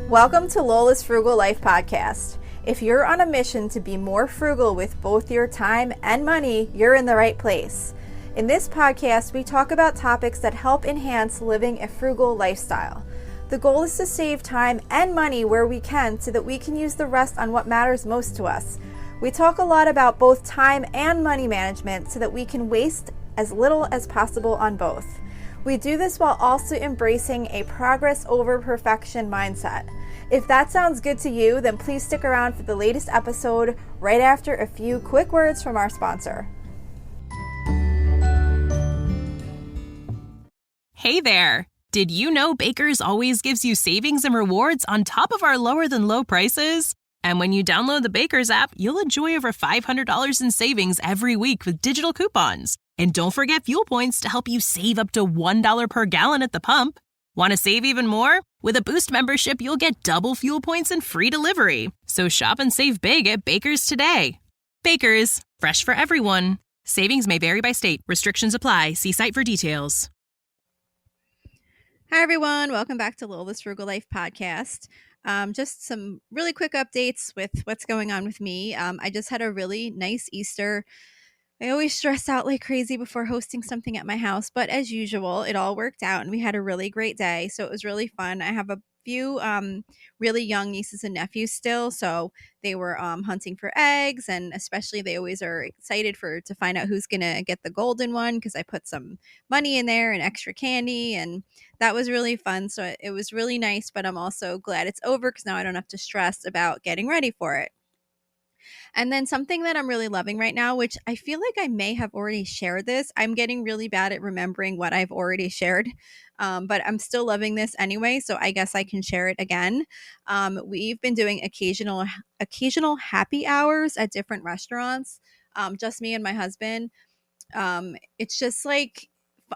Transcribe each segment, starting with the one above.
Welcome to Lola's Frugal Life Podcast. If you're on a mission to be more frugal with both your time and money, you're in the right place. In this podcast, we talk about topics that help enhance living a frugal lifestyle. The goal is to save time and money where we can so that we can use the rest on what matters most to us. We talk a lot about both time and money management so that we can waste as little as possible on both. We do this while also embracing a progress over perfection mindset. If that sounds good to you, then please stick around for the latest episode right after a few quick words from our sponsor. Hey there! Did you know Baker's always gives you savings and rewards on top of our lower than low prices? And when you download the Baker's app, you'll enjoy over $500 in savings every week with digital coupons. And don't forget fuel points to help you save up to $1 per gallon at the pump. Want to save even more? With a Boost membership, you'll get double fuel points and free delivery. So shop and save big at Baker's today. Baker's, fresh for everyone. Savings may vary by state. Restrictions apply. See site for details. Hi, everyone. Welcome back to Lola's Frugal Life Podcast. Just some really quick updates with what's going on with me. I just had a really nice Easter. I always stress out like crazy before hosting something at my house, but as usual, it all worked out and we had a really great day. So it was really fun. I have a few really young nieces and nephews still, so they were hunting for eggs, and especially they always are excited to find out who's gonna get the golden one because I put some money in there and extra candy, and that was really fun. So it was really nice, but I'm also glad it's over because now I don't have to stress about getting ready for it. And then something that I'm really loving right now, which I feel like I may have already shared this. I'm getting really bad at remembering what I've already shared, but I'm still loving this anyway, so I guess I can share it again. We've been doing occasional happy hours at different restaurants, just me and my husband. It's just like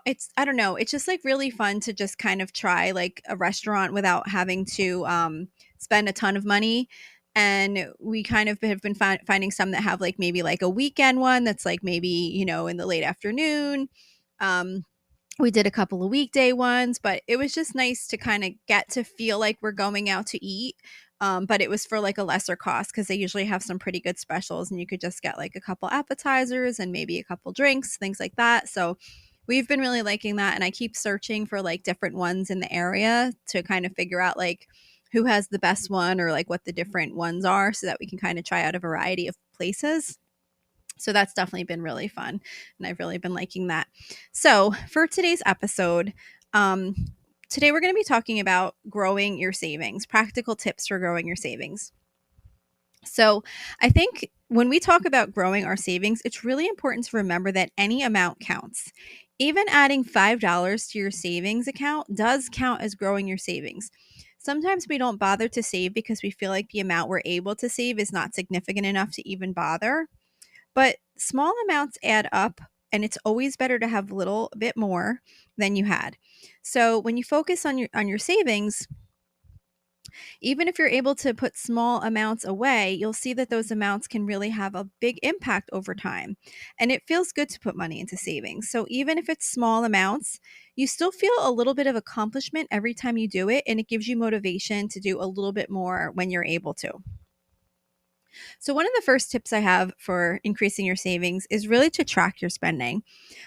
I don't know, it's just like really fun to just kind of try like a restaurant without having to spend a ton of money. And we kind of have been finding some that have like maybe like a weekend one that's like maybe, in the late afternoon. We did a couple of weekday ones, but it was just nice to kind of get to feel like we're going out to eat. But it was for like a lesser cost because they usually have some pretty good specials and you could just get like a couple appetizers and maybe a couple drinks, things like that. So we've been really liking that. And I keep searching for like different ones in the area to kind of figure out like who has the best one or like what the different ones are so that we can kind of try out a variety of places. So that's definitely been really fun. And I've really been liking that. So for today's episode, today we're going to be talking about growing your savings, practical tips for growing your savings. So I think when we talk about growing our savings, it's really important to remember that any amount counts. Even adding $5 to your savings account does count as growing your savings. Sometimes we don't bother to save because we feel like the amount we're able to save is not significant enough to even bother. But small amounts add up, and it's always better to have a little bit more than you had. So when you focus on your savings, even if you're able to put small amounts away, you'll see that those amounts can really have a big impact over time. And it feels good to put money into savings. So even if it's small amounts, you still feel a little bit of accomplishment every time you do it. And it gives you motivation to do a little bit more when you're able to. So one of the first tips I have for increasing your savings is really to track your spending.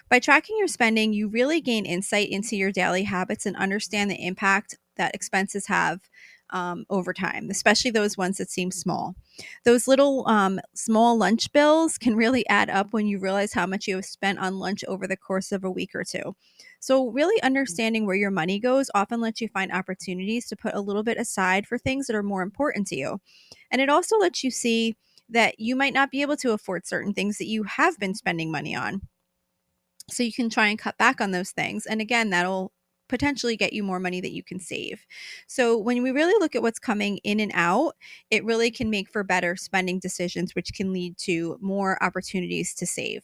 By tracking your spending, you really gain insight into your daily habits and understand the impact that expenses have over time, especially those ones that seem small. Those little small lunch bills can really add up when you realize how much you have spent on lunch over the course of a week or two. So really understanding where your money goes often lets you find opportunities to put a little bit aside for things that are more important to you. And it also lets you see that you might not be able to afford certain things that you have been spending money on. So you can try and cut back on those things. And again, that'll potentially get you more money that you can save. So when we really look at what's coming in and out, it really can make for better spending decisions, which can lead to more opportunities to save.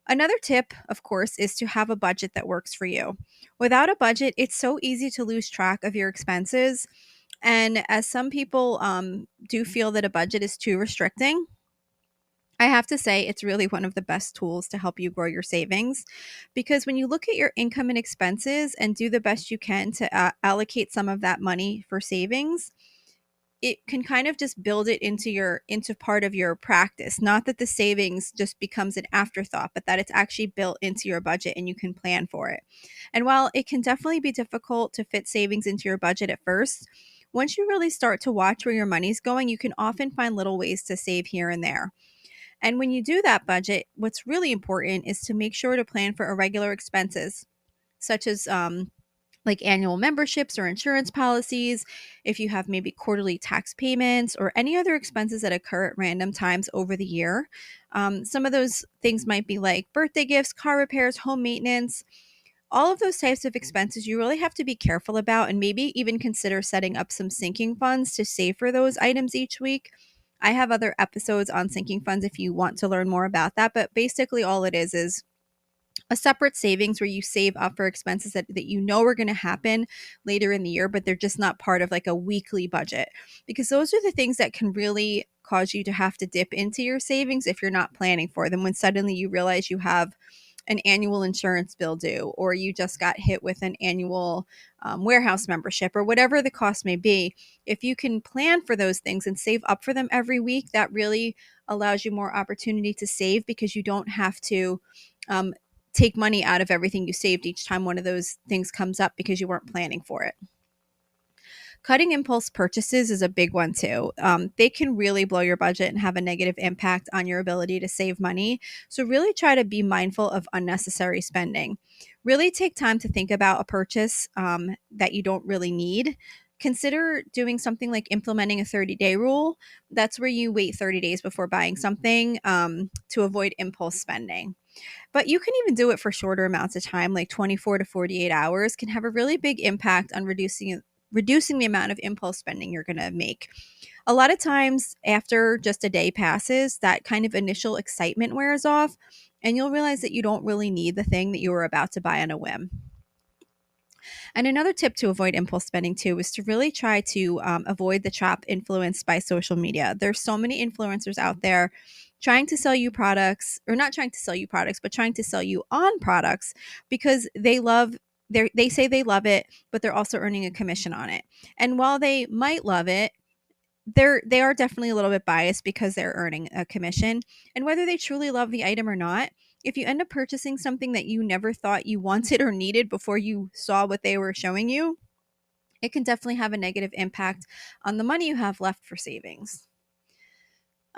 Another tip, of course, is to have a budget that works for you. Without a budget, it's so easy to lose track of your expenses. And as some people do feel that a budget is too restricting, I have to say, it's really one of the best tools to help you grow your savings because when you look at your income and expenses and do the best you can to allocate some of that money for savings, it can kind of just build it into part of your practice. Not that the savings just becomes an afterthought, but that it's actually built into your budget and you can plan for it. And while it can definitely be difficult to fit savings into your budget at first, once you really start to watch where your money's going, you can often find little ways to save here and there. And when you do that budget, what's really important is to make sure to plan for irregular expenses, such as like annual memberships or insurance policies, if you have maybe quarterly tax payments or any other expenses that occur at random times over the year. Some of those things might be like birthday gifts, car repairs, home maintenance. All of those types of expenses you really have to be careful about and maybe even consider setting up some sinking funds to save for those items each week. I have other episodes on sinking funds if you want to learn more about that, but basically all it is a separate savings where you save up for expenses that you know are going to happen later in the year, but they're just not part of like a weekly budget. Because those are the things that can really cause you to have to dip into your savings if you're not planning for them when suddenly you realize you have an annual insurance bill due, or you just got hit with an annual warehouse membership, or whatever the cost may be. If you can plan for those things and save up for them every week, that really allows you more opportunity to save because you don't have to um, take money out of everything you saved each time one of those things comes up because you weren't planning for it. Cutting impulse purchases is a big one too. They can really blow your budget and have a negative impact on your ability to save money. So, really try to be mindful of unnecessary spending. Really take time to think about a purchase that you don't really need. Consider doing something like implementing a 30-day rule. That's where you wait 30 days before buying something to avoid impulse spending. But you can even do it for shorter amounts of time, like 24 to 48 hours, can have a really big impact on reducing the amount of impulse spending you're going to make. A lot of times after just a day passes, that kind of initial excitement wears off and you'll realize that you don't really need the thing that you were about to buy on a whim. And another tip to avoid impulse spending too is to really try to avoid the trap influenced by social media. There's so many influencers out there trying to sell you products, or not trying to sell you products, but trying to sell you on products because they say they love it, but they're also earning a commission on it. And while they might love it, they are definitely a little bit biased because they're earning a commission. And whether they truly love the item or not, if you end up purchasing something that you never thought you wanted or needed before you saw what they were showing you, it can definitely have a negative impact on the money you have left for savings.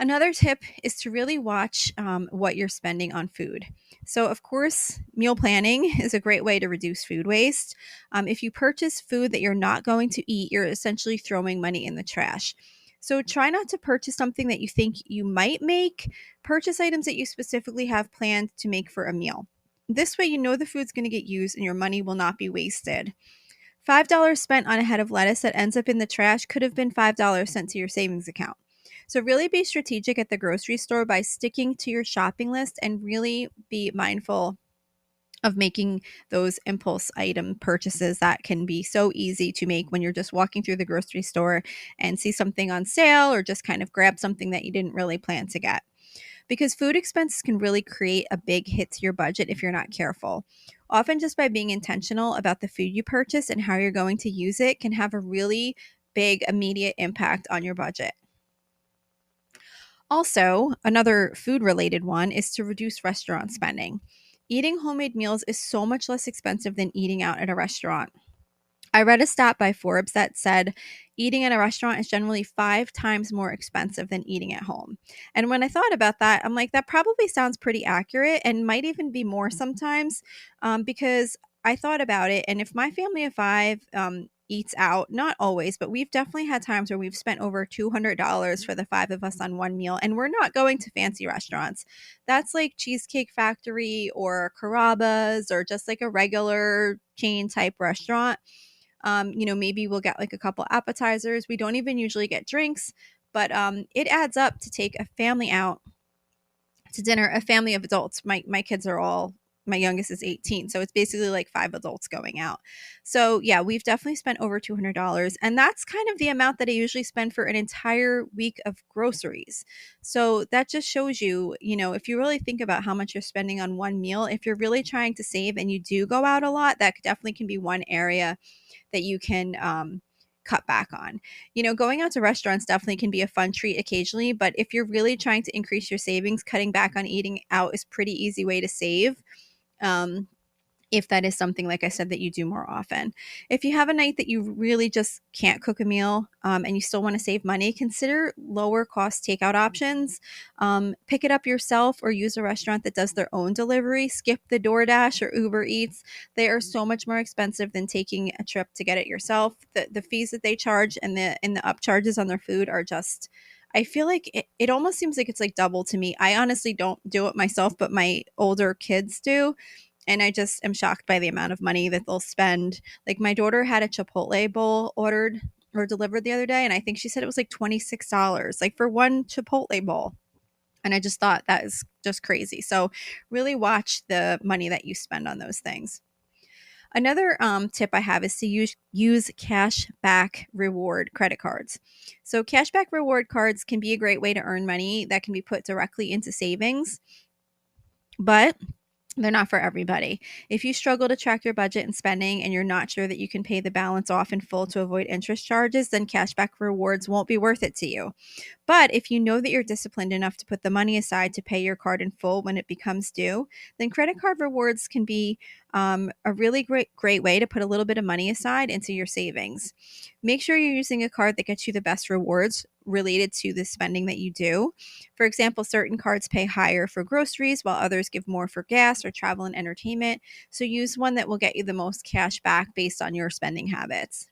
Another tip is to really watch what you're spending on food. So, of course, meal planning is a great way to reduce food waste. If you purchase food that you're not going to eat, you're essentially throwing money in the trash. So, try not to purchase something that you think you might make. Purchase items that you specifically have planned to make for a meal. This way, you know the food's going to get used and your money will not be wasted. $5 spent on a head of lettuce that ends up in the trash could have been $5 sent to your savings account. So, really be strategic at the grocery store by sticking to your shopping list and really be mindful of making those impulse item purchases that can be so easy to make when you're just walking through the grocery store and see something on sale or just kind of grab something that you didn't really plan to get. Because food expenses can really create a big hit to your budget if you're not careful. Often, just by being intentional about the food you purchase and how you're going to use it, can have a really big immediate impact on your budget. Also, another food related one is to reduce restaurant spending. Eating homemade meals is so much less expensive than eating out at a restaurant. I read a stat by Forbes that said eating at a restaurant is generally 5 times more expensive than eating at home. And when I thought about that, I'm like, that probably sounds pretty accurate and might even be more sometimes because I thought about it. And if my family of five eats out, not always, but we've definitely had times where we've spent over $200 for the five of us on one meal, and we're not going to fancy restaurants. That's like Cheesecake Factory or Carrabba's or just like a regular chain type restaurant. Maybe we'll get like a couple appetizers. We don't even usually get drinks, but it adds up to take a family out to dinner, a family of adults. My kids are all my youngest is 18. So it's basically like 5 adults going out. So yeah, we've definitely spent over $200. And that's kind of the amount that I usually spend for an entire week of groceries. So that just shows you, if you really think about how much you're spending on one meal, if you're really trying to save and you do go out a lot, that definitely can be one area that you can cut back on. Going out to restaurants definitely can be a fun treat occasionally, but if you're really trying to increase your savings, cutting back on eating out is pretty easy way to save. Um, if that is something, like I said, that you do more often. If you have a night that you really just can't cook a meal and you still want to save money, consider lower cost takeout options. Pick it up yourself or use a restaurant that does their own delivery. Skip the DoorDash or Uber Eats. They are so much more expensive than taking a trip to get it yourself. The fees that they charge and the upcharges on their food are just, I feel like it almost seems like it's like double to me. I honestly don't do it myself, but my older kids do. And I just am shocked by the amount of money that they'll spend. Like my daughter had a Chipotle bowl ordered or delivered the other day, and I think she said it was like $26, like for one Chipotle bowl. And I just thought that is just crazy. So really watch the money that you spend on those things. Another tip I have is to use cash back reward credit cards. So cashback reward cards can be a great way to earn money that can be put directly into savings, but they're not for everybody. If you struggle to track your budget and spending and you're not sure that you can pay the balance off in full to avoid interest charges, then cashback rewards won't be worth it to you. But if you know that you're disciplined enough to put the money aside to pay your card in full when it becomes due, then credit card rewards can be a really great way to put a little bit of money aside into your savings. Make sure you're using a card that gets you the best rewards related to the spending that you do. For example, certain cards pay higher for groceries while others give more for gas or travel and entertainment. So use one that will get you the most cash back based on your spending habits.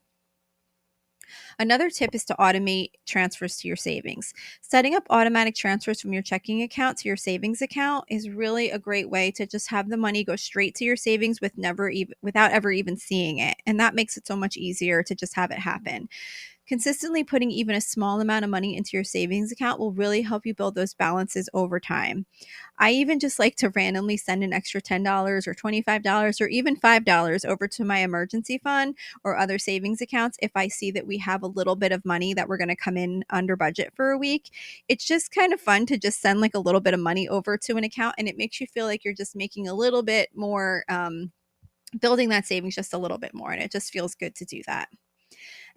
Another tip is to automate transfers to your savings. Setting up automatic transfers from your checking account to your savings account is really a great way to just have the money go straight to your savings without ever even seeing it. And that makes it so much easier to just have it happen. Consistently putting even a small amount of money into your savings account will really help you build those balances over time. I even just like to randomly send an extra $10 or $25 or even $5 over to my emergency fund or other savings accounts if I see that we have a little bit of money that we're going to come in under budget for a week. It's just kind of fun to just send like a little bit of money over to an account, and it makes you feel like you're just making a little bit more, building that savings just a little bit more, and it just feels good to do that.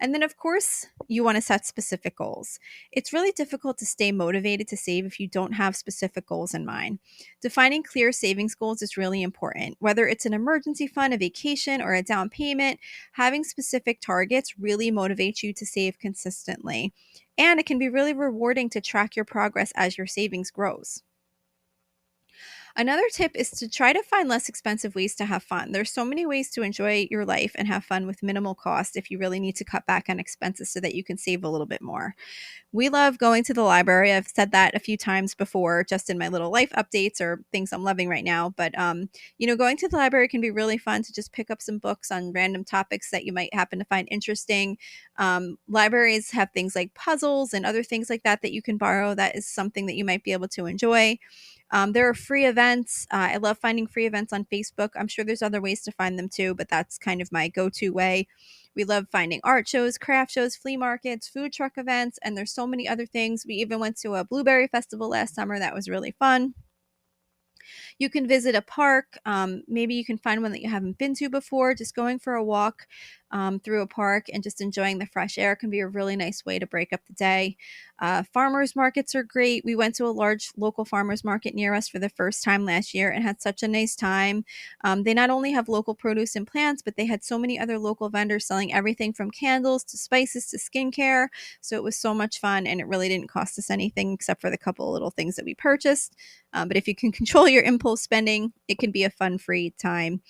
And then, of course, you want to set specific goals. It's really difficult to stay motivated to save if you don't have specific goals in mind. Defining clear savings goals is really important. Whether it's an emergency fund, a vacation, or a down payment, having specific targets really motivates you to save consistently. And it can be really rewarding to track your progress as your savings grows. Another tip is to try to find less expensive ways to have fun. There's so many ways to enjoy your life and have fun with minimal cost if you really need to cut back on expenses so that you can save a little bit more. We love going to the library. I've said that a few times before, just in my little life updates or things I'm loving right now. But, going to the library can be really fun to just pick up some books on random topics that you might happen to find interesting. Libraries have things like puzzles and other things like that that you can borrow. That is something that you might be able to enjoy. There are free events. I love finding free events on Facebook. I'm sure there's other ways to find them too, but that's kind of my go-to way. We love finding art shows, craft shows, flea markets, food truck events, and there's so many other things. We even went to a blueberry festival last summer. That was really fun. You can visit a park. Maybe you can find one that you haven't been to before. Just going for a walk through a park and just enjoying the fresh air can be a really nice way to break up the day. Farmers markets are great. We went to a large local farmers market near us for the first time last year and had such a nice time. They not only have local produce and plants, but they had so many other local vendors selling everything from candles to spices to skincare. So it was so much fun, and it really didn't cost us anything except for the couple of little things that we purchased. But if you can control your impulse spending, it can be a fun, free time.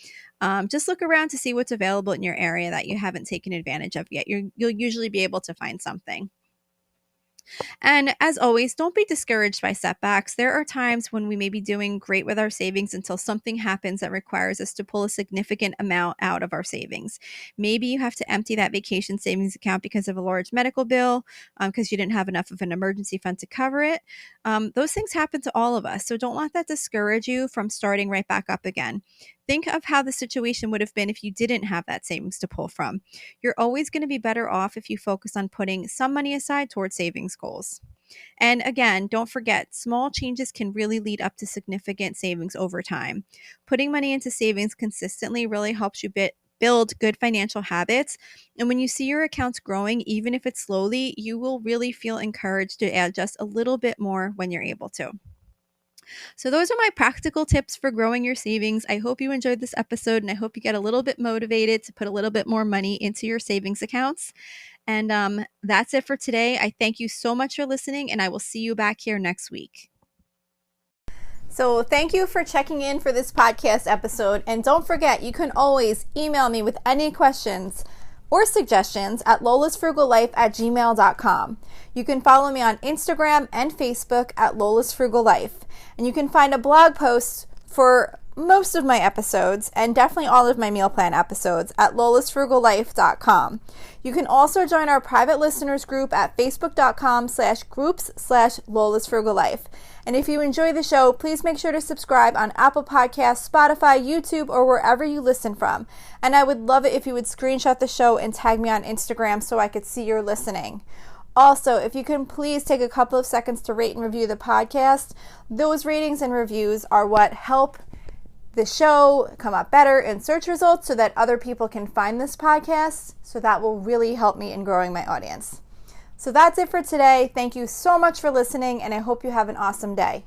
Just look around to see what's available in your area that you haven't taken advantage of yet. You'll usually be able to find something. And as always, don't be discouraged by setbacks. There are times when we may be doing great with our savings until something happens that requires us to pull a significant amount out of our savings. Maybe you have to empty that vacation savings account because of a large medical bill, because you didn't have enough of an emergency fund to cover it. Those things happen to all of us. So don't let that discourage you from starting right back up again. Think of how the situation would have been if you didn't have that savings to pull from. You're always going to be better off if you focus on putting some money aside towards savings goals. And again, don't forget, small changes can really lead up to significant savings over time. Putting money into savings consistently really helps you build good financial habits. And when you see your accounts growing, even if it's slowly, you will really feel encouraged to add just a little bit more when you're able to. So, those are my practical tips for growing your savings. I hope you enjoyed this episode and I hope you get a little bit motivated to put a little bit more money into your savings accounts. And that's it for today. I thank you so much for listening, and I will see you back here next week. So thank you for checking in for this podcast episode. And don't forget, you can always email me with any questions or suggestions at lolasfrugallife@gmail.com. You can follow me on Instagram and Facebook at Lola's Frugal Life. And you can find a blog post for most of my episodes and definitely all of my meal plan episodes at lolasfrugallife.com. You can also join our private listeners group at facebook.com/groups/lolasfrugallife. And if you enjoy the show, please make sure to subscribe on Apple Podcasts, Spotify, YouTube, or wherever you listen from. And I would love it if you would screenshot the show and tag me on Instagram so I could see you're listening. Also, if you can please take a couple of seconds to rate and review the podcast. Those ratings and reviews are what help the show come up better in search results so that other people can find this podcast. So that will really help me in growing my audience. So that's it for today. Thank you so much for listening, and I hope you have an awesome day.